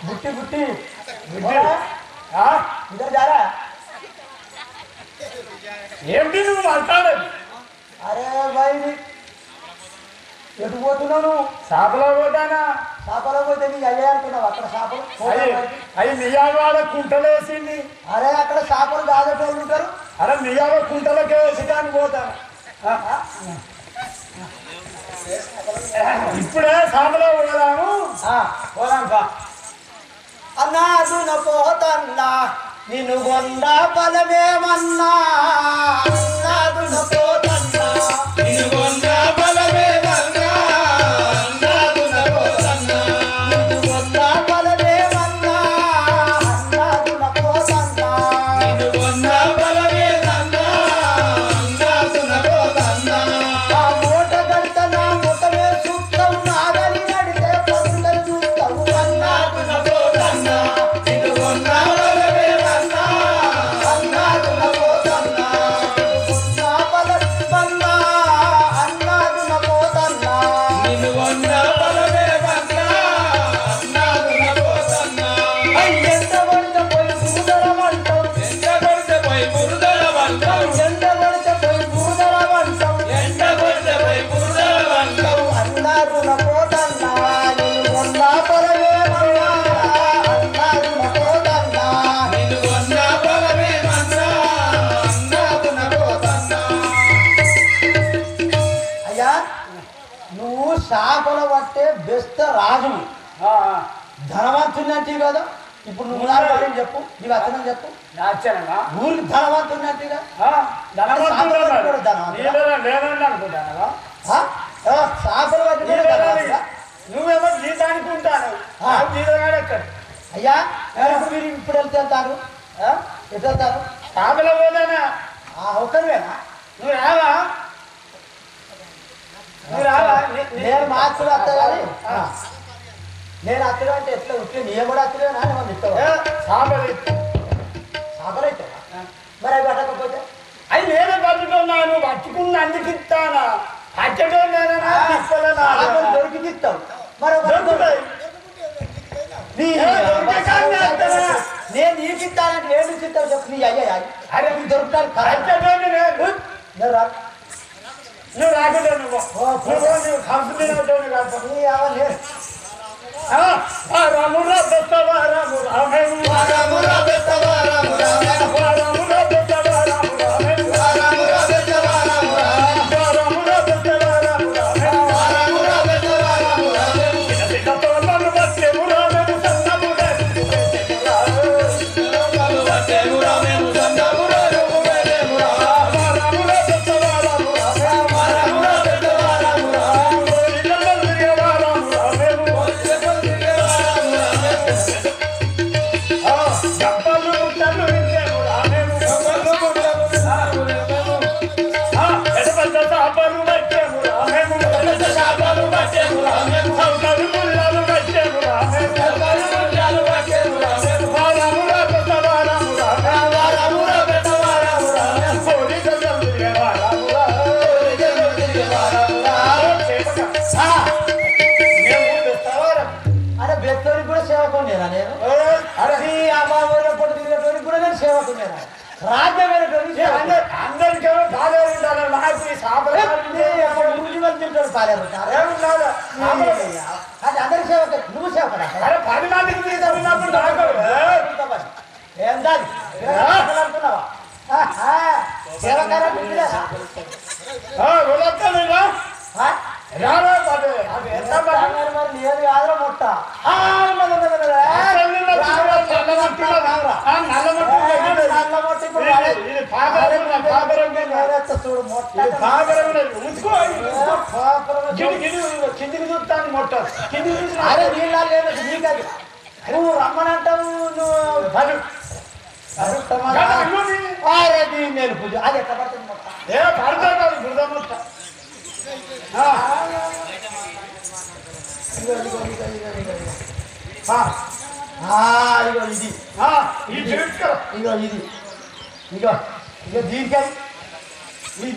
बुट्टी बुट्टी इधर जा रहा ఏంటి నువ్వు మాట్లాడేది? అరే భాయ్ ఎటు పోతున్నావు నువ్వు? చేపలో పోతానా? చేపలో పోతే నీ అయ్యే అంటున్నావు. అక్కడ చేపలు అవి మియావాడ కుంటలో వేసింది. అరే అక్కడ చేపలు దాదాపు ఉంటారు. అరే మియావ కుంటలోకి వేసి కానీ పోతాను. ఇప్పుడే చేపలో పోదాము. పోదాం బా అన్నాడు నా పోతన్నా నిన్ను గొండ బలమేమన్నా అన్నాడు నా పోతన్నా నిన్ను గొండ బలమేమన్నా అన్నాడు నా పోతన్నా నిన్ను గొండ బలమేమన్నా అన్నాడు నా పోతన్నా నిన్ను గొండ బలమేమన్నా అన్నాడు నా పోతన్నా ఆ మూట గంట నా ముఖమే చూస్తావు నాగలి నడితే పదులు చూస్తావు అన్నాడు నా పోతన్నా నిన్ను గొండ చేపలు పట్టే బెస్ట్ రాజు ధనవంతున్నట్టు కదా. ఇప్పుడు నువ్వు నాలుగు చెప్పు, నీవు అతను చెప్పు. ఊరికి ధనవంతున్నట్టుగా చేపలు పట్టి నువ్వేమో జీతానికి ఉంటాను. అయ్యా మీరు ఇప్పుడు వెళ్తారు ఎటు వెళ్తారు? చేపల పోదానా? ఒక్కరివేనా? నువ్వు రావా? నేను మార్చులు వస్తా కానీ నేను అత్తగా అంటే ఎట్లా ఉట్టి నేను కూడా అత్తలేనా ఏమన్నా ఇస్తావా? చేపలైతే మరి అవి పట్టకపోతే అవి నేనే పట్టుకున్నాను. పట్టుకున్న అందుకు ఇస్తానా? పట్టడం నేనా దొరికి ఇస్తావు. నేను నీకు ఇస్తానంటే ఏడు ఇస్తావు చెప్పు నీ అయ్యా అరే నీకు దొరుకుతాను నువ్వు రాకుండా నువ్వు కంపు తినవుతావు రామురా పెద్దవా రాము రామేము రామురా పెద్దవా రాము రామేము రామురా పెద్దవా రాము రామేము రామురా పెద్దవా రాము రామురా పెద్దవా రాము రామేము రామురా పెద్దవా రాము రామేము చిన్నతో నన్ను బట్టేము రామేము సన్నము రామేము బట్టేము రామేము సన్నము రామేము రామురా పెద్దవా రాము రామేము రామురా పెద్దవా రాము రామేము ఇల్లల్లియవా రాము రామేము రాజ్యమైనటువంటి అందరికేమో పాలే ఉంటారు నాకు ఈ సాపలు తింటాడు పాలే ఉంటారు అది అందరి సేవక నువ్వు సేవకడా అరే 10 మందికి తీసినప్పుడు ఏం దాని అంటున్నావా సేవకారా లేదు కాదురా మొట్ట కిందికి చూస్తాను మొట్ట అరే నీళ్ళ లేదు నీకది నువ్వు రమ్మనంటావు నువ్వు నేను పూజ అది ఎట్లా పడుతుంది మొట్ట ఏ పడతాడు బురద మొట్ట ఇగో ఇది ఇగో ఇది ఇగో ఇగో దీనికాయ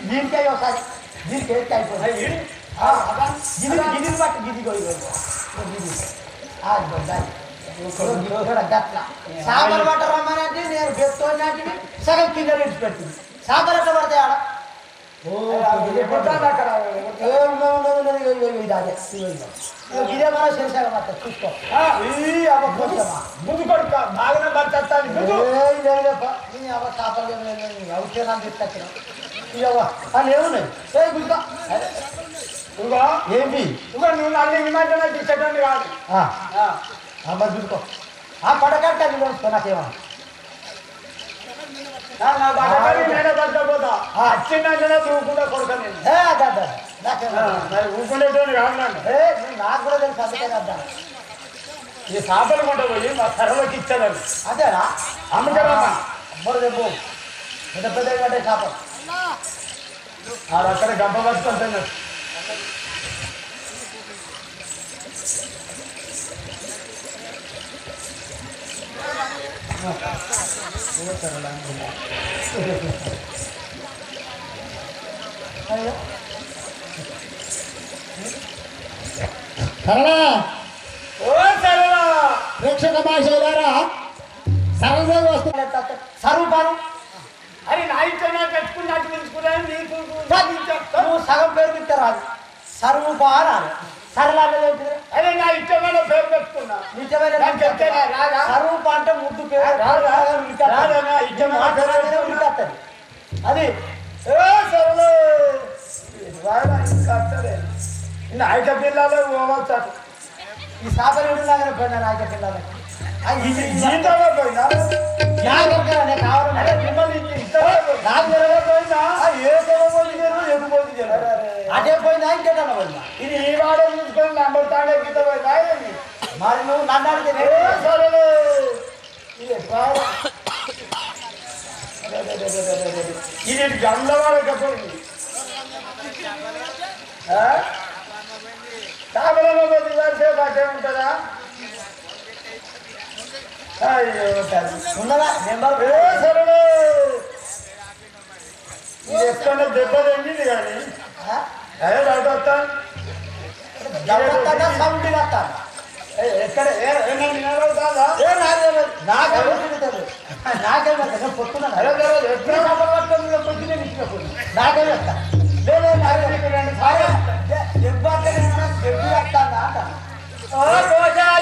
దీనికాయ ఒకసారి దీనికి అయిపోయింది గిది బట్టి గిదిగో ఇగో గిది గట్ల సాంబార్ బట్ట రమ్మనంటే నేను బెత్తో నాటిని సగం కింద రెడ్డి పెట్టింది సాంబార్ ఎట్లా పడతాయి ఆడ ఇదే మన శేషాగ మాట చూసుకో ముందు కొడుక బాగానే పడతాను అవుతాను తీసుకొచ్చిన అని ఏమున్నాయి ఏంటి నువ్వు నన్ను ఇమాటనే తీసేటండి కాదు మరి చూసుకో పడకట్ట కొనుక్కో నాకేమో నేనే పట్టకపోతా వచ్చిందంటేనే ఊకుండా కొడుకు ఊకునేటోని కాదు నాకు కూడా తెలుసు అందుకే కదా ఈ చేపలు కొంట పోయి మా సరలోకి ఇచ్చాను అదేనా అమ్మకరమ్మా అమ్మరు చెప్పు పెద్ద పెద్ద కంటే చేపలు అక్కడ గంప పట్టుకుంటున్నాడు ప్రేక్షక భాషలారా సరళ వస్తున్నా సరూపాను అని నా ఇచ్చిన పెట్టుకున్నట్టు తెలుసుకున్నాను నీకు నువ్వు సగం పేరు పెట్టారు సరూపా అనాలి సరళాలు అదే నా ఇష్టమైన పేరు పెట్టుకున్నా సరూప అంటే ముద్దు పేరు అది నాయక పిల్లలు పోవచ్చు ఈ సాపరేడు లాగానే పోయినా నాయక పిల్లలు పోయినా అదే పోయిందా ఇంకేటన్నా పోయిందా ఇది ఈ వాడే చూసుకొని నంబర్ తాడే గీత పోయిందా మరి నువ్వు నన్ను అడిగితే ఇది గంధవాడకపోయింది కాపలలో కొద్ది వరిసే బట్టే ఉంటుందా అయ్యో ఉన్నదా నెంబర్ సరే ఇది ఎక్కడ దెబ్బ తగ్గింది కానీ అదే డౌట్ వస్తాను సౌండ్ ఎక్కడ నాకేమో పొత్తున్నాను నాకే వస్తా పోషాలు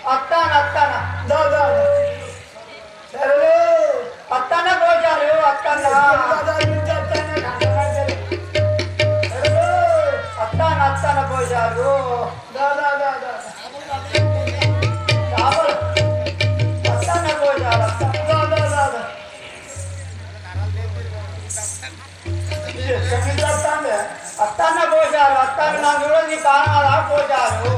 అత్తాన అత్తాన సరే అత్తాన పోషాలు అత్తాన అత్తాన అత్తాన పోషాలు అత్తాన పోషాలు అత్తాన పోషాలు అత్తాన నాకు కూడా నీ కారణాలు పోషాలు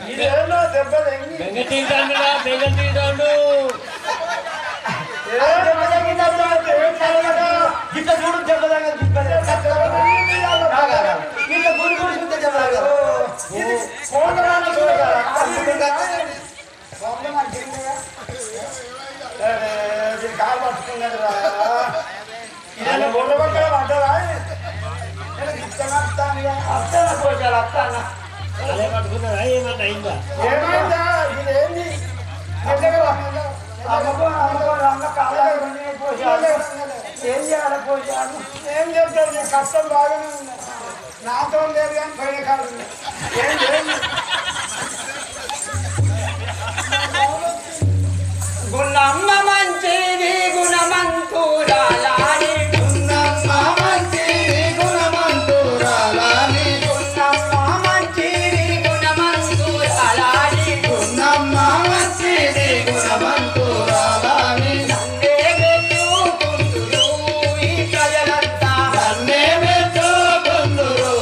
ఇదేమో దెబ్బలు గిట్ట చూడు దెబ్బలు కాలు పట్టుకున్నది ఇదే బొర్ర పక్కన పడ్డదా అత్తాన పోషాలు అత్తాన ఏమైందా ఇదేంటి ఏం చేయాలి పోషాలు ఏం చేస్తారు కష్టం బాగానే ఉంది నాతో లేదు కానీ పైన కాదు ఏం గుణమ్మ మంచిది గుణమంతురాలని గుణమ్మ మంచిది గుణమంతురాలని గుణమ్మ మంచిది గుణమంతురాలని గుణమ్మ మంచిది గుణమంతురాలని నన్నే మెచ్చుకుందురు ఈ ప్రజలంతా నన్నే మెచ్చుకుందురు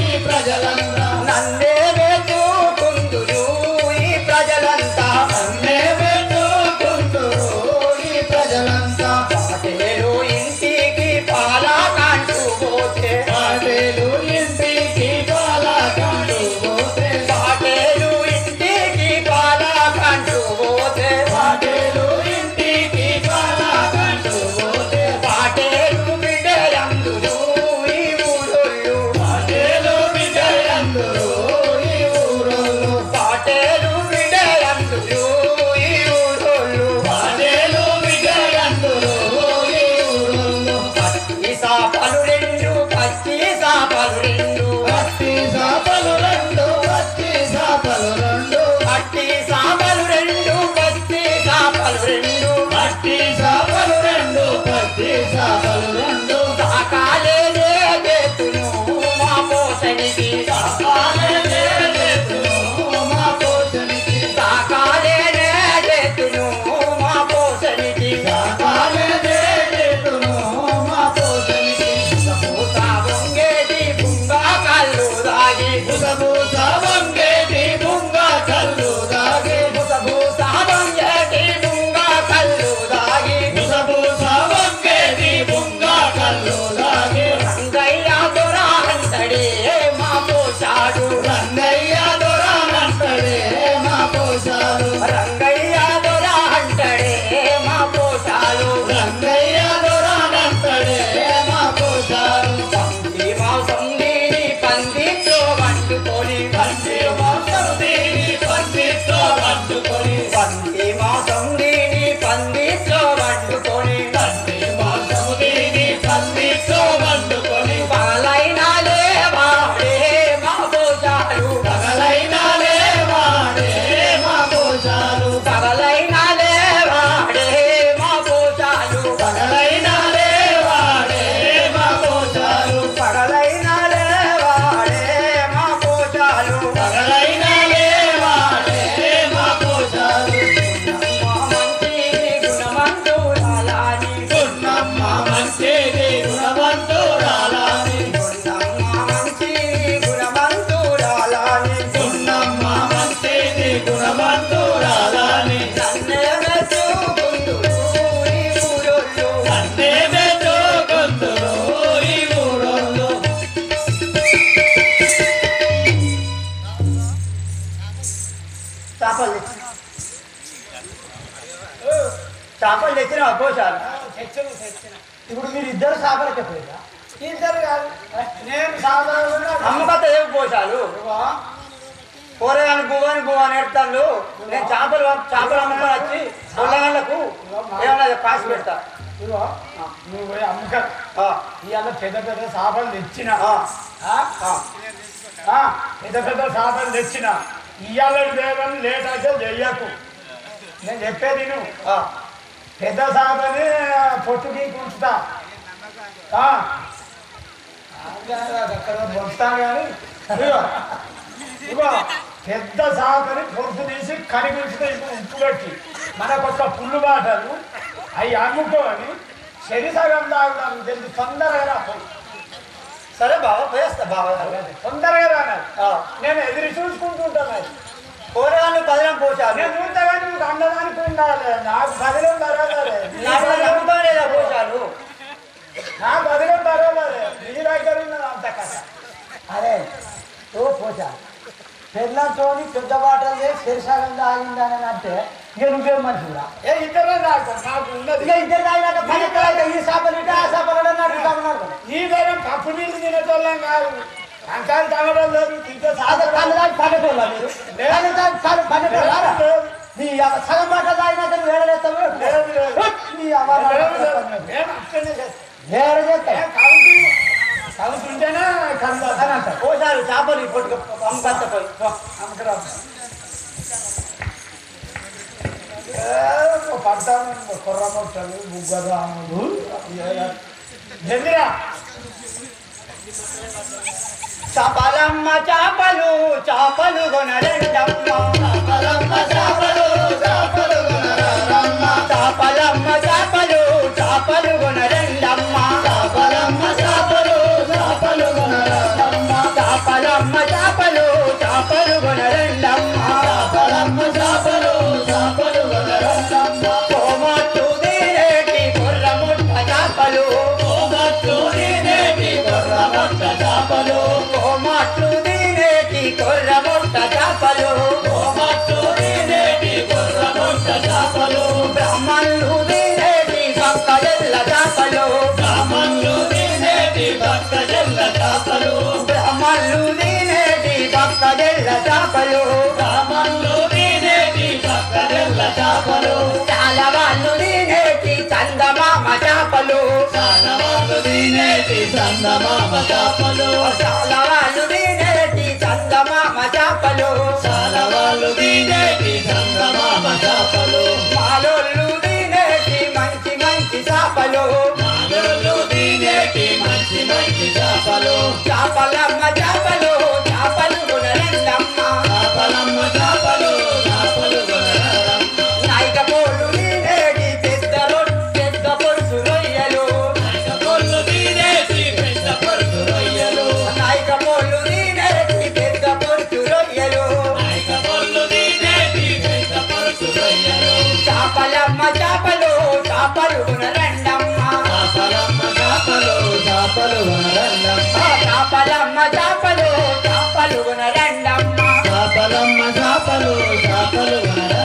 ఈ ప్రజలంతా నన్నే మెచ్చుకుందురు ఈ ప్రజలంతా నన్నే పాటేలు ఇంటికి పాలా కాంటూ పోతే పాటేలు ఇంటికి పాలా కాంటూ పోతే పాటేలు ఇంటికి పాలా కాంటూ పోతే పాటేలు ఇంటికి పాలా కాంటూ పోతే పాటేలు బిడ్డలందురు ఈ ఊరోళ్ళు పాటేలు బిడ్డలందురు ఈ ఊరోళ్ళు పాటేలు బిడ్డలందురు ఈ ఊరోళ్ళు పాటేలు బిడ్డలందురు సాపలు రెండు పచ్చి సాపలు రెండు పచ్చి సాపలు రెండు పచ్చి సాపలు రెండు పచ్చి సాపలు రెండు పచ్చి సాపలు రెండు పచ్చి సాపలు రెండు పచ్చి సాపలు రెండు సాకాలే చేతును మా పోషణికి సాకాలే చేతును మా పోషణికి సాకాలే చేతును మా పోషణికి సాకాలే చేతును మా పోషణికి సపోతా వంగేటి బుంగా కళ్ళు దాగి బుసబూసా వంగేటి బుంగా కళ్ళు దాగి బుసబూసా వంగేటి బుంగా కళ్ళు దాగి బుసబూసా వంగేటి బుంగా కళ్ళు దాగి రంగయ్య దొరాంతడే మా పోషాడు రంగయ్య దొరాంతడే మా పోషాడు రంగయ్య దొరాంతడే మా పోషాడు రంగయ్య దొరాంతడే మా పోషాడు పంది మాంసంని పందితో వండుకొని పంది మాంసంని పందితో వండుకొని పంది మాంసంని పందితో వండుకొని పంది మాంసంని పందితో వండుకొని పగలైనా లేవాడే మా పోషాలు పగలైనా లేవాడే మా పోషాలు పగలైనా లేవాడే మా పోషాలు పగలైనా లేవాడే మా పోషాలు పగలైనా లేవాడే మా పోషాలు పగలైనా లేవాడే మా పోషాలు గుణమ్మ మంచిది గుణమంతురాలని గుణమ్మ మంచిది గుణమంతురాలని గుణమ్మ మంచిది గుణమంతురాలని నన్నే మెచ్చుకుందురు ఈ ఊరోళ్ళు నన్నే మెచ్చుకుందురు ఈ ఊరోళ్ళు చేపలు తెచ్చిన పోషాలు ఇప్పుడు మీరు ఇద్దరు చేపలకే పోయిరా ఇద్దరు కాదు నేను సాధారణ అమ్మకత ఏమి పోషాలు కూరగాయలు గువ్వ నేర్తాను నేను చేపలు అమ్ముకొని వచ్చి పొల్లగాళ్ళకు ఏమన్నా కాసు పెడతా ఇదిగో నువ్వు పోయి అమ్మక ఇవాళ పెద్ద పెద్ద చేపలు తెచ్చిన పెద్ద పెద్ద చేపలు తెచ్చిన ఇవాళ దేవని లేట్ అయితే చెయ్యకు నేను చెప్పేది నువ్వు పెద్ద చేపని పొట్టుకి ఉంచుతా అక్కడ పొడుస్తాను కానీ ఇగో పెద్ద చేపని పొడుసు తీసి కనిపించుతాయి ఉప్పు పెట్టి మనకొక పుల్లు బాటలు అవి అమ్ముకోని శరీసగం తాగుతాను తెలిసి తొందరగా రాపోయి సరే బాబా పోయేస్తా బాబా తొందరగా రాను నేను ఎదురు చూసుకుంటుంటాను అది కూరగాయలు పదిలం పోషాలు నేను చూస్తాగా నువ్వు అన్నదానికి ఉండాలి నాకు పదిలం లేదా పోషాలు నా పదిలం పర్వాలేదు నీ దగ్గర ఉన్నది అంత కథ అరే ఓ పోషా పెళ్ళంతో పెద్ద బాటలు చేసి శరీసగం తాగిందని అంటే ఇక నువ్వేం మనిషి కూడా ఇద్దరే నాకు ఉన్నది ఇక ఇద్దరు తాగినాక పని ఈ చేపలు ఇటు ఆ చేపలు అన్నారు నీ దగ్గర కప్పు నీళ్ళు తినేటోళ్ళం కాదు అంకాలు తాగడం లేదు తింటే కళ్ళు దాటి పల్లెటూళ్ళ మీరు పల్లెటూళ్ళ నీ సగం బాట తాగినాక వేడలేస్తావు కలుతుంటేనే కళ్ళు అని అంటారు ఓసారి చేపలు ఇప్పుడు అమ్మకంత పోయి అమ్మకరా పడతాను కుర్రమొట్టలు బుగ్గరాములు జల్దిరా చేపలమ్మ చేపలు చేపలు కొనరండమ్మ చేపలమ్మ చేపలు చేపలు కొనరండమ్మ చేపలమ్మ చేపలు చేపలు కొనరండమ్మ చేపలమ్మ చేపలు చేపలు కొనరండమ్మ చేపలమ్మ చేపలు చేపలు కొనరండమ్మ చేపలమ్మ చేపలు చేపలు కొనరండమ్మ కోమట్టు దీనేటి కొర్రముట్ట చేపలు కోమట్టు దీనేటి కొర్రముట్ట చేపలు కోమట్లు దీనేటి కొర్రముట్ట చేపలు కోమట్లు దీనేటి కొర్రముట్ట చేపలు బ్రహ్మణులు దీనేటి బక్కజల్ల చేపలు బ్రహ్మణులు దీనేటి బక్కజల్ల చేపలు బ్రహ్మణులు దీనేటి బక్కజల్ల చేపలు బ్రహ్మణులు దీనేటి బక్కజల్ల చేపలు చాలా వాళ్ళు దీనేటి చందమామ చేపలు చాలా వాళ్ళు దీనేటి చందమామ చేపలు చాలా వాళ్ళు దీనేటి చందమామ చేపలు చాలా వాళ్ళు దీనేటి చందమామ చేపలు మాలోళ్ళు దీనేటి మంచి మంచి చేపలు మాలోళ్ళు దీనేటి మంచి మంచి చేపలు చేపలమ్మ చేపలు చేపలు గుణరండమ్మ చేపలమ్మ చేపలు చేపలు గుణరండమ్మ నాయక పోళ్ళు దీనేటి పెద్ద పొడుసు రొయ్యలు నాయక పోళ్ళు దీనేటి పెద్ద పొడుసు రొయ్యలు నాయక పోళ్ళు దీనేటి పెద్ద పొడుసు రొయ్యలు నాయక పోళ్ళు దీనేటి పెద్ద పొడుసు రొయ్యలు చేపలమ్మ చేపలు చేపలు గుణరండమ్మ చేపలమ్మ చేపలు చేపలు గుణరండమ్మ చేపలమ్మ చేపలు చేపలు గుణరండమ్మ చేపలమ్మ చేపలు చేపలు గుణరండమ్మ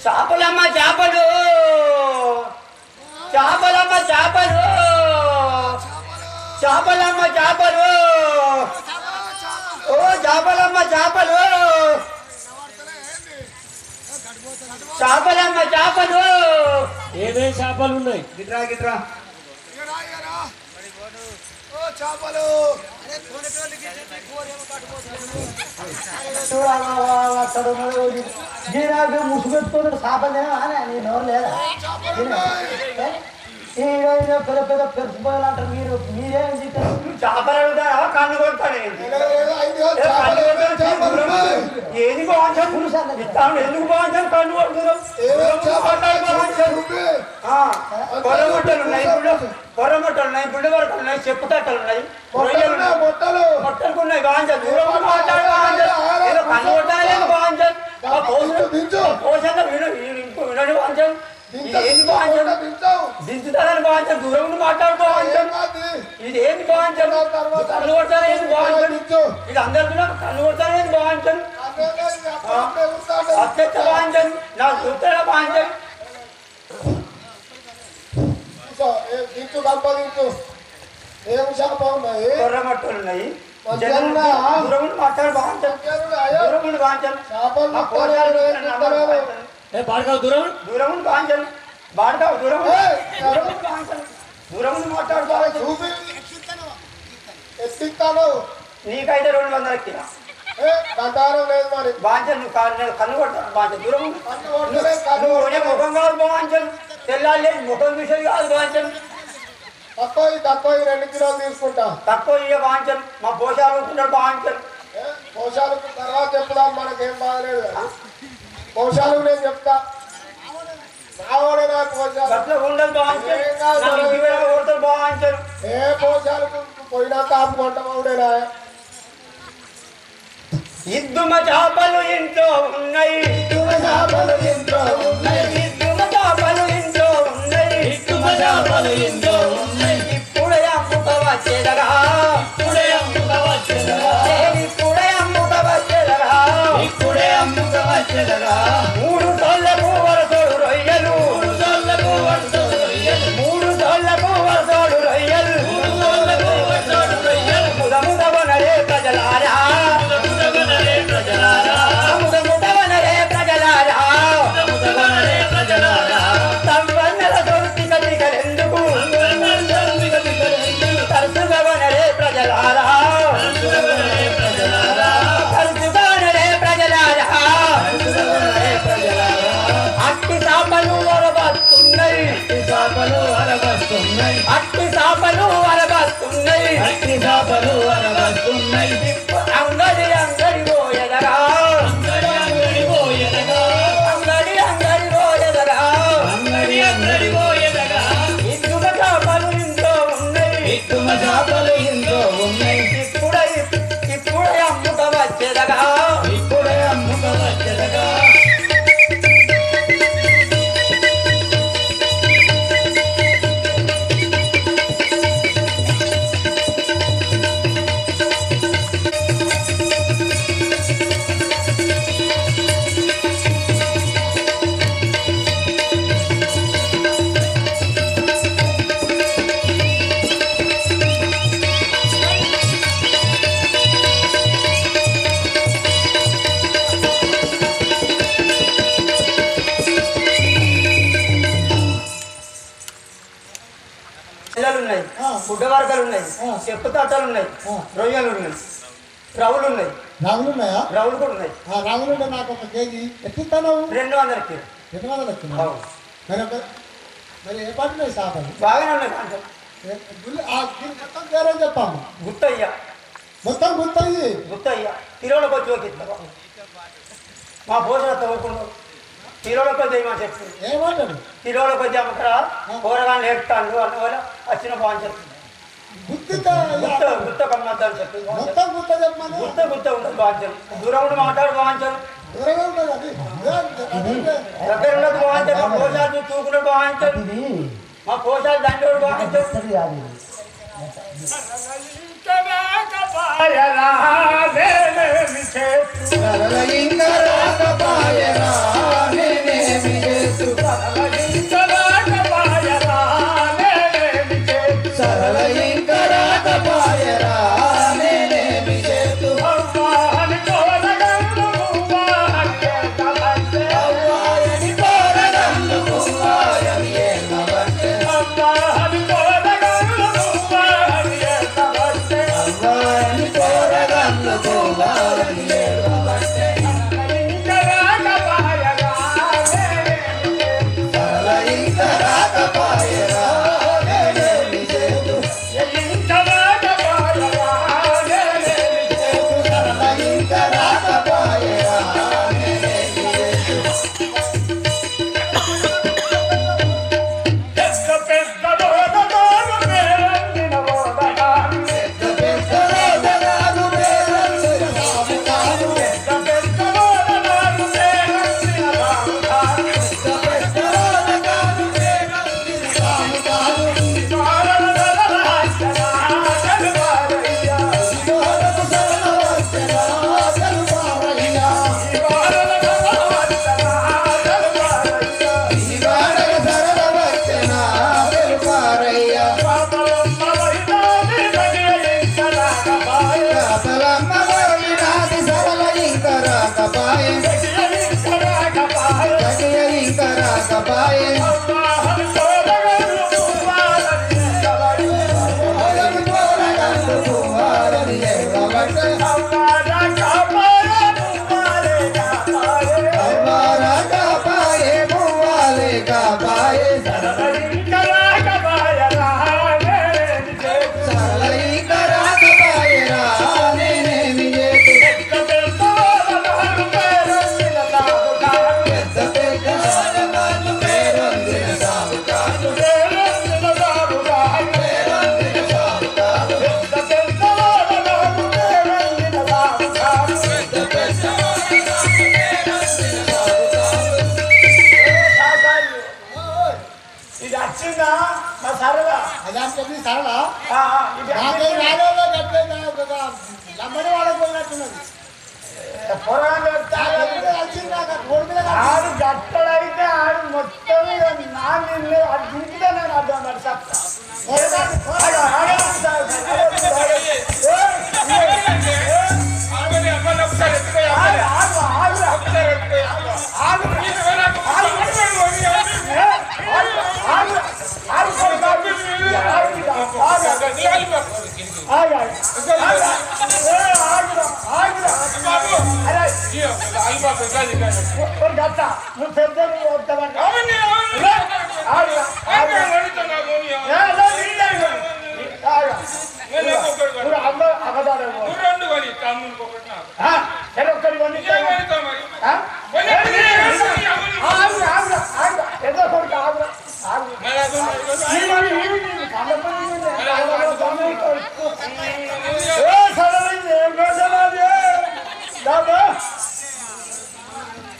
చేపలమ్మ చేపలు చేపలమ్మ చేపలు చేపలమ్మ చేపలు ఓ చేపలమ్మ చేపలు చేపలమ్మ చేపలు ఏమేమి చేపలు ఉన్నాయి గిట్రా గిట్రా చేపలు ముసుగు పెట్టుకున్నాడు చేపలు తినవా నీ నోరు లేదా పెద్ద పెద్ద పెరిచిపోయాలంటారు మీరేం చేస్తారు చేపలు అడుగుతారా కన్ను కొడతాను ఏది బాగుంటాను ఇస్తాను ఎందుకు బాగుంటాను కన్ను కొడుతున్నాం కొర్రమొట్టలు ఉన్నాయి కొర్రమొట్టలు ఉన్నాయి గుండె వరకలు ఉన్నాయి చెప్పు తట్టలు ఉన్నాయి మొట్టలు ఉన్నాయి బాగుంటారు దూరం మాట్లాడు బాగుంటారు కన్ను కొట్టాలి బాగుంటారు పోషణ వినడు బాగుంటారు ఏది బాగుంటారు దించుతారని బాగుంటారు దూరం మాట్లాడుకోవాలంటారు ఇది ఏంది బాగుంటారు కన్ను కొడతారా ఏంది బాగుంటారు ఇది అందరికీ కన్ను కొడతారా ఏంది బాగుంటారు అత్యంత బాగుంటారు నాకు చూస్తారా బాగుంటారు కొర్రమట్టలు ఉన్నాయి దూరం మాట్లాడు బాగుంటారు దూరం బాగుంటారు దూరం బాగుంటారు బాడకావు దూరం దూరం మాట్లాడుకోవాలి నీకైతే 200 కిలో బాంచలు నువ్వు కన్ను కొడతాను బాంచలు దూరం నువ్వు ముఖం కాదు బాంచలు తెల్లాలి ముఖం విషయం కాదు బాంచలు తక్కువ 2 కిలోలు తీసుకుంటా తక్కువ ఇక బాంచలు మా పోషాలు ఉంటున్నాడు బాంచలు పోషాలకు తర్వాత చెప్తాం మనకేం బాగలేదు పోషాలకు నేను చెప్తా ఉండదు బాంచలు బాంచలు ఏ పోషాలకు పోయినాక ఆపుకుంటామవుడేనా ఇద్దుమ చేపలు ఇంట్లో ఉన్నాయి ఇద్దుమ చేపలు ఇంట్లో ఉన్నాయి ఇద్దుమ చేపలు ఇంట్లో ఉన్నాయి ఇద్దుమ చేపలు ఇంట్లో ఉన్నాయి ఇప్పుడే అమ్ముక వచ్చేదగా ఇప్పుడే అమ్ముక వచ్చేదగా ఇప్పుడే అమ్ముక వచ్చేదగా ఇప్పుడే అమ్ముక వచ్చేదగా 3 తోళ్ళకు వరసోడు రొయ్యలు 3 తోళ్ళకు వరసోడు రొయ్యలు 3 తోళ్ళకు వరసోడు రొయ్యలు 3 తోళ్ళకు వరసోడు రొయ్యలు ముదముదవనరే ప్రజలారా అట్టి చేపలు అరబస్తున్నాయి అట్టి చేపలు అరబస్తున్నాయి అంగడి అంగడి పోయేదరా అంగడి అంగడి పోయేదరా అంగడి అంగడి పోయేదరా అంగడి అంగడి పోయేదరా ఇద్దుమ చేపలు ఇంట్లో ఉన్నాయి ఇద్దుమ చేపలు ఇంట్లో ఉన్నాయి ఇప్పుడే అమ్ముక వచ్చేదగా ఇప్పుడే అమ్ముక వచ్చేదగా ఉన్నాయి గుడ్డ వరకలు ఉన్నాయి చెప్పు తాటాలు ఉన్నాయి రొయ్యలు ఉన్నాయి రవులు ఉన్నాయి రాగులు ఉన్నాయా రవులు కూడా ఉన్నాయి రాగులు ఉంటే నాకు ఒక కేజీ ఎత్తిస్తాను 200 కిలో 200 కిలో మరి ఏ పాటు ఉన్నాయి చేపలు బాగానే ఉన్నాయి కొంచెం మొత్తం పేరే చెప్పాము గుత్తయ్య మొత్తం గుత్తయ్యి గుత్తయ్య కిలోలకు వచ్చి ఒకిస్తా మా భోజనం తవ్వుకున్నాడు కిలోలకు వచ్చి ఏమని చెప్తుంది ఏమంటాడు కిలోలకు వచ్చి అమ్మకరా కూరగాయలు నేర్పుతాను అందువల్ల వచ్చిన బాగుంది చెప్తుంది గుత్త కమ్మద్దని చెప్తుంది గుత్త ఉండదు బాధ్యం దూరం ఉండి మాట్లాడు బాగుంచాను దగ్గర ఉన్నది బాగుంటాడు మా పోషాలు తూకున్నది బాగుంటాడు మా పోషాలు దండోడు బాగుంటాడు ఆడు గట్టడైతే ఆడు మొత్తం నా నిన్ను అది దింపితే నేను అర్థం నువ్వు పెద్ద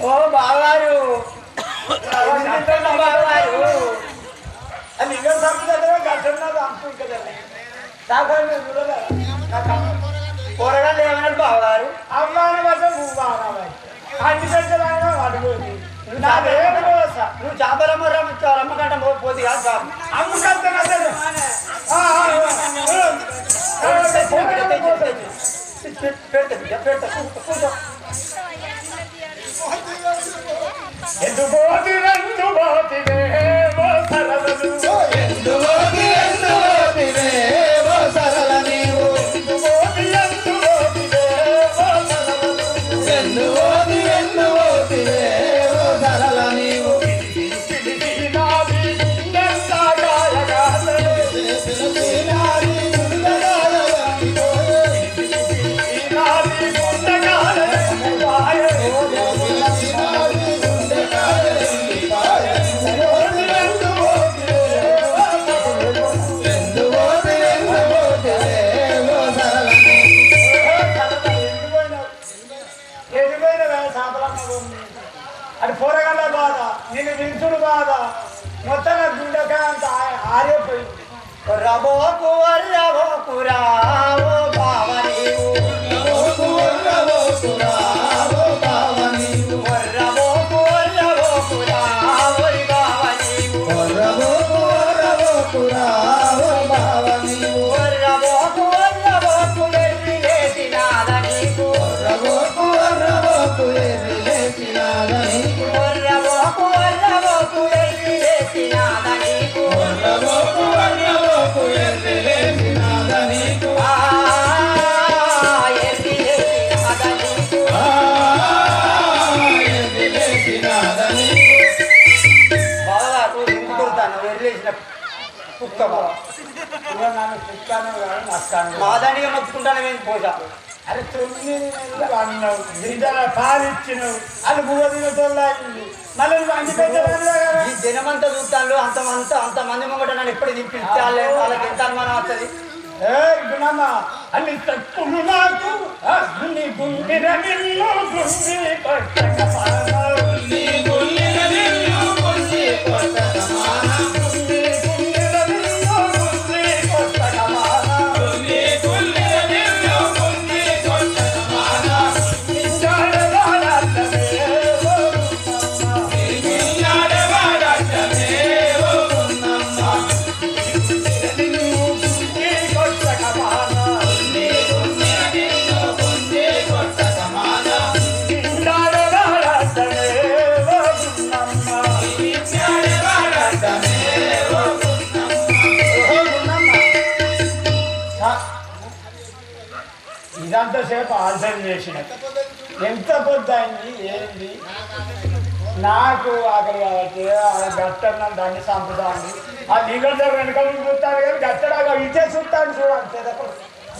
ఓ బావారు అని ఇంకా సంపుతుందా గట్టున్నది అనుకుంటుందా కూరగాయలు ఏమన్నా బావారు అమ్మాని వద్ద నువ్వు అన్ని పెట్టాలన్నా అడుగుతుంది నువ్వు చేపలమ్మ రమ్మకంట పోతే కాదు అమ్మకంటే పెడతా కూర్చో ఎందుకోటి రందు బాతివే ఓ సరళను సరళ నీవు ఎందుకోటి ఎందు బాతివే ఓ సరళను సరళ నీవు నాది గుండెంతా గాయగాలే నాది అది పోరగల బాధ నేను వింటుడు బాధ మొత్తం గుండెకాయ అంత ఆరిపోయింది రబోకు వర్రబోకురా ఓ బావనీవు మాదానిగా మొత్తుకుంటాను నేను పోసా అరే 9 నెలలు అన్నావు బిడ్డల పాలిచ్చినావు అది భూవదినతోళ్ళయింది మళ్ళీ ఈ జనమంతా చూస్తాను అంతమంది మొగట నన్ను ఎప్పుడు దింపించాలి వాళ్ళకి ఎంత అనుమానం వస్తుంది గుణమ్మా అన్ని తక్కువ నాకు నీ గుండె ఇదంతా సేపు ఆన్సర్ చేసిన ఎంత పొద్దు అయింది ఏంది నాకు ఆకలి కాబట్టి గట్టన్న దాన్ని చంపుతాను ఆ నీళ్ళ వెనక చూస్తాను కానీ గట్టడాగా ఇచ్చే చూస్తాను చూడండి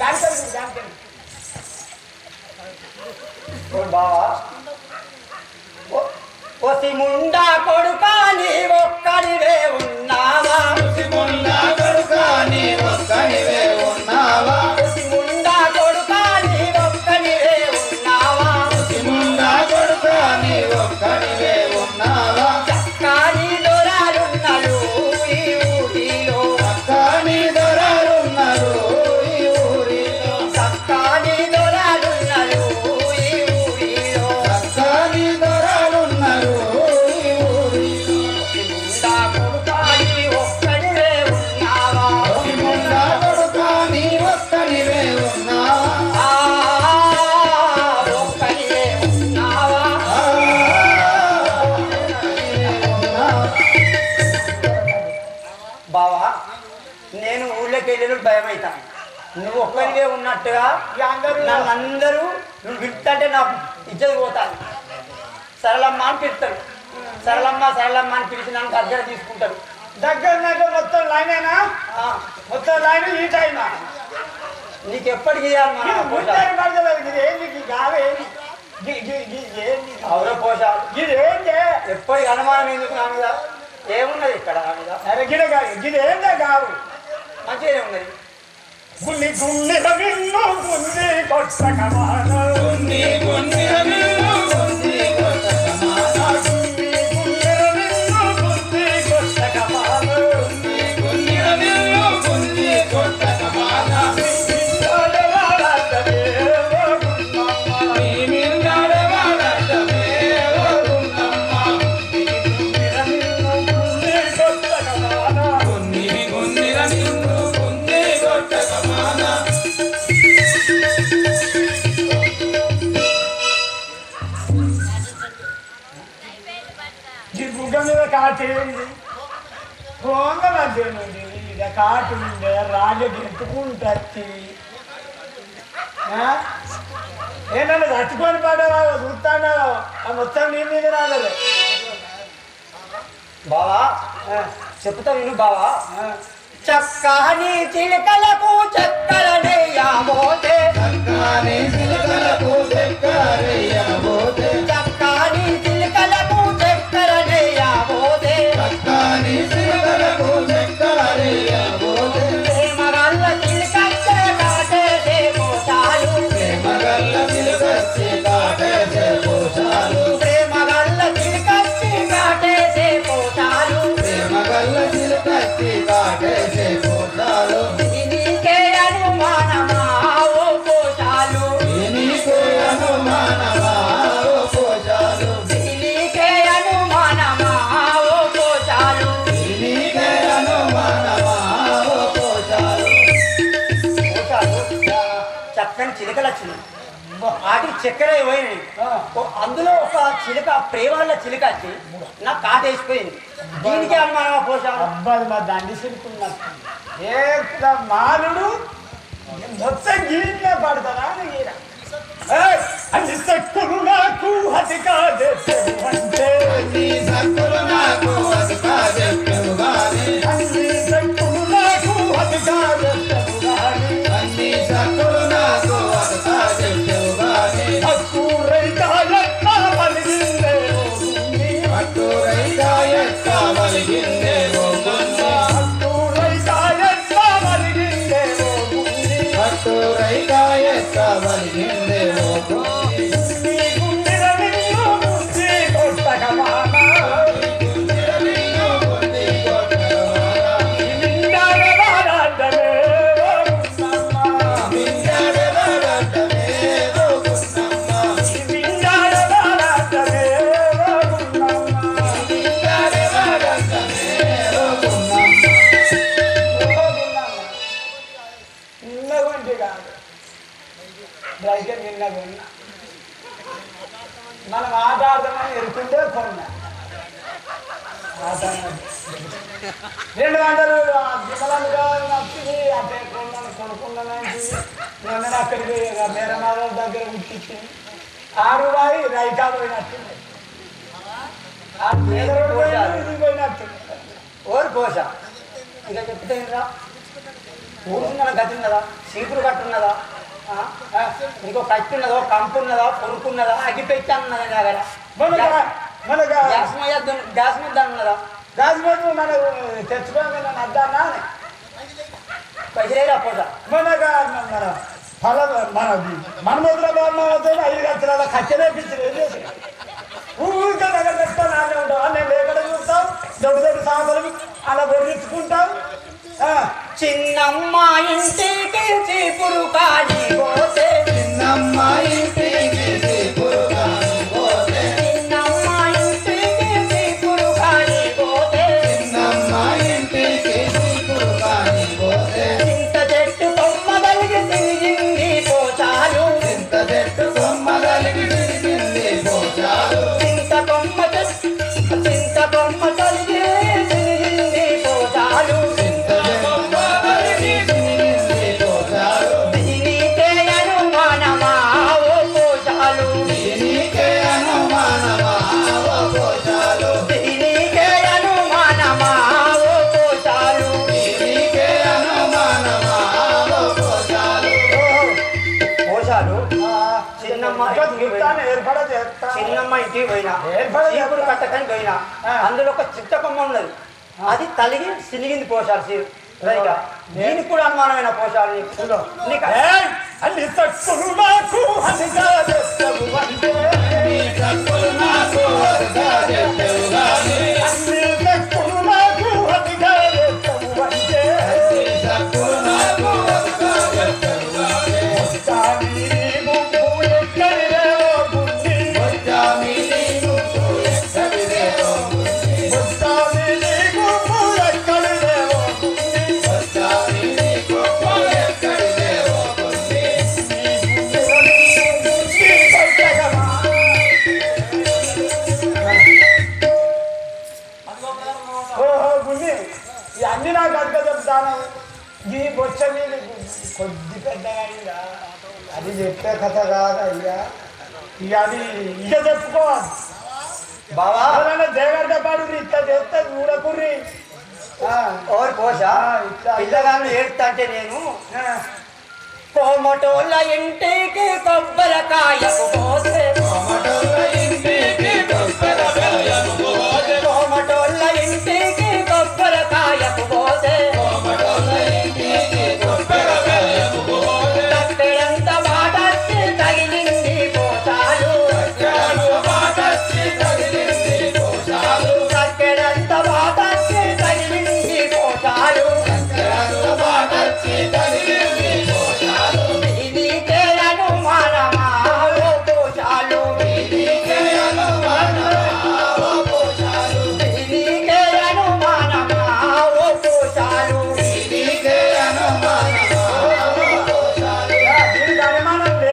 దానికి బావా ఒసి ముండా కొడుకా నీ ఒక్కడివే ఉన్నావా ఒసి ముండా కొడుకా నీ ఒక్కడివే ఉన్నావా ఒసి ముండా కొడుకా నీ ఒక్కడివే ఉన్నావా ఒసి ముండా కొడుకా నీ ఒక్కడివే ఉన్నావా చక్కాని దొరాలున్నారు ఈ ఊరిలో చక్కాని దొరాలున్నారు ఈ ఊరిలో చక్కాని దొరాలున్నారు ఈ ఊరిలో చక్కాని దొరాలున్నారు ఈ ఊరిలో ముండా కొడుకా నీ ఒక్కడివే ఉన్నావా ముండా కొడుకా నీ ఒక్కడివే ఉన్నావా ఒక్కడివే ఉన్నావా బావా నేను ఊళ్ళోకి వెళ్ళిన భయం అవుతాను నువ్వు ఒక్కరివే ఉన్నట్టుగా నన్ను అందరూ నువ్వు వింటే నాకు ఇజ్జత్ పోతాను సరళమ్మ అని పిలుస్తారు సరళమ్మ సరళమ్మ అని పిలిచి నన్ను దగ్గర తీసుకుంటారు దగ్గర మొత్తం లైనేనా మొత్తం లైన్ ఈ టైమా నీకు ఎప్పటికి ఇవ్వాలి ఏంది గావేంది అవరో పోషాలు ఇది ఏంటి ఎప్పటికి అనుమానం ఎందుకు నా మీద ఏమున్నది ఇక్కడ నా మీద అరే గిది ఏందే గావు మంచిగానే ఉన్నది గుల్లి గుల్లి విన్ను గుల్లి కొట్టకమాన గుల్లి గుల్లి విన్ను గుల్లి కొట్టకమాన గుల్లి గుల్లి విన్ను గుల్లి కొట్టకమాన గుల్లి గుల్లి విన్ను గుల్లి కొట్టకమాన మింగాడే వాడతమే ఓ గున్నమ్మ మింగాడే వాడతమే ఓ గున్నమ్మ గుల్లి విన్ను గుల్లి కొట్టకమాన గుల్లి గుల్లి విన్ను గుల్లి కొట్టకమాన ఈ బుగ్గ మీద కాటేంది పోంగ మధ్య నుండి ఇక కాటు ఉండే రాజు ఎత్తుకుంటచ్చి ఏమన్నా చచ్చుకొని పడ్డావా చూస్తాడా ఆ మొత్తం నీ మీద రాలేదు బావా చెప్తా విను బావా చక్కని చిలుకలకు చక్కరనెయ్యబోతే చక్కని చిలుకలకు చక్కరనెయ్యబోతే చక్కని చిలుకలకు చక్కరనెయ్యబోతే చక్కని చిలుకలకు చక్కరనెయ్యబోతే ప్రేమగల్ల చిలుకచ్చే కాటేసే పోషాలు ప్రేమగల్ల చిలుకచ్చే కాటేసే పోషాలు ప్రేమగల్ల చిలుకచ్చే కాటేసే పోషాలు ప్రేమగల్ల చిలుకచ్చే కాటేసే పోషాలు నీకే అనుమానమా ఓ పోషాలు నీకే అనుమానమా ఓ పోషాలు నీకే అనుమానమా ఓ పోషాలు నీకే అనుమానమా ఓ పోషాలు చక్కని చిలుకలు వచ్చినాయి వాటికి చక్కెర పోయినాయి అందులో ఒక చిలుక ప్రేమల చిలుక వచ్చి నాకు కాటేసిపోయింది దీనికి అనుమానమా పోషాలు అబ్బాయి మా దండి సిరుకున్నట్టు ఏ మారుడు మొత్తం గీనే పడతారా అన్ని సక్కులు నాకు అది కాదే అంటే అన్ని సక్కులు నాకు అది కాదే అన్ని సక్కులు నాకు అది కాదే అన్ని సక్కులు నాకు అది కాదే హక్కు రైతాయక్క వలిగిందే హక్కు రైతాయక్క వలిగిందే హక్కు రైతాయక్క వలిగిందే హక్కు రైతాయక్క వలిగిందే గుండెల నిన్ను గుండి కొట్టకమాన గుండెల నిన్ను గుండి కొట్టకమాన మింగాడ వాడద్దమే ఓ గున్నమ్మ మింగాడ వాడద్దమే ఓ గున్నమ్మ మింగాడ వాడద్దమే ఓ గున్నమ్మ మింగాడ వాడద్దమే ఓ గున్నమ్మ ఓ గున్నమ్మ నిన్నగొంటి కాదు రైతే నిన్నగొన్న మనం ఆట ఆడదామని ఎరుకుంటే కొన్నా ఆట 2 గంటలు విమలంగా నచ్చింది అటే కొన్నాను కొనుక్కున్నాను నేను అక్కడికి మేరమాల దగ్గర ఉట్టించింది ఆరువాయి రైకా పోయినట్టుంది పోయినట్టు ఓరు పోష ఇక చెప్తే ఏంరా ఊరున్నదా గది ఉన్నదా చీపురు కట్టున్నదా ఇంకో కట్టి ఉన్నదో కంపు ఉన్నదా పొరుకున్నదా అగ్గి పెట్టి అన్నదా దగ్గర గ్యాస్ మీద ఉన్నదా గ్యాస్ మీద మన తెచ్చుకోగా నన్ను అద్దానా పైసలేరా పోష మనగా మన ఫల మనది మనమొద్దుల బాగుతో 5 గంటల కట్టెలేపించింది ఏం చేసి ఊరికే దగ్గర పెట్టుకొని ఆనే ఉంటావు నేను లేకుండా చూస్తాం దొడ్డు దొడ్డు సాగులు అలా బొర్రించుకుంటాం చిన్నమ్మ ఇంటికి చీపురు కాడి పోతే చిన్నమ్మ ఇంటికి చీపురు కాడి పోతే చిన్నమ్మ ఇంటికి చీపురు కాడి పోతే చిన్నమ్మ ఇంటికి చీపురు కాడి పోతే చింత చెట్టు కొమ్మ కలిగి తిరిగింది పోచాలు చింత చెట్టు కొమ్మ కలిగి తిరిగింది పోచాలు చింత కొమ్మ కలిగి తిరిగింది పోచాలు దీనికే అనుమానమా ఓ పోచాలు దీనికే అనుమానమా ఓ పోచాలు దీనికే అనుమానమా ఓ పోచాలు దీనికే అనుమానమా ఓ పోచాలు పోచాలు చిన్నమ్మ ఏర్పడ చేస్తా చిన్నమ్మ ఇంటికి పోయినా ఏర్పడ చీపురు కట్టకని పోయినా అందులో ఒక చిత్త కొమ్మ ఉన్నది అది తలిగి సిలిగింది పోషాలు రైగా దీనికి కూడా అనుమానమైన పోషాలు నీకు అన్ని తక్కువ నాకు అనిగా చేస్తావు అంటే నీ తప్పులు నాకు వరుసగా చెప్పెవు గాని అన్ని తక్కువ నాకు అనిగా చేస్తావు అంటే నీ తప్పులు నాకు వరుసగా చెప్పెవు గాని చాలి ముప్పు ఎక్కడిదేవో బుద్ధి వచ్చామి నీ ముప్పు ఎక్కడిదేవో బుద్ధి చాలి ముప్పు ఎక్కడిదేవో బుద్ధి వచ్చామి నీ ముప్పు ఎక్కడిదేవో బుద్ధి ఓహో గుండి ఇవన్నీ నాకు అడగ చెప్తాను ఈ బొచ్చ మీద కొద్ది పెద్దగా అయిందా అది చెప్పే కథ కాదు అయ్యా ఇక అది ఇక చెప్పుకోవాలి బావా జయగడ్డ పాడు ఇట్లా చెప్తే చూడకుర్రి ఓరి పోష ఇట్లా పిల్లగాళ్ళు ఏడుతుంటే నేను కోమటోళ్ళ ఇంటికి కొబ్బరికాయకు పోతే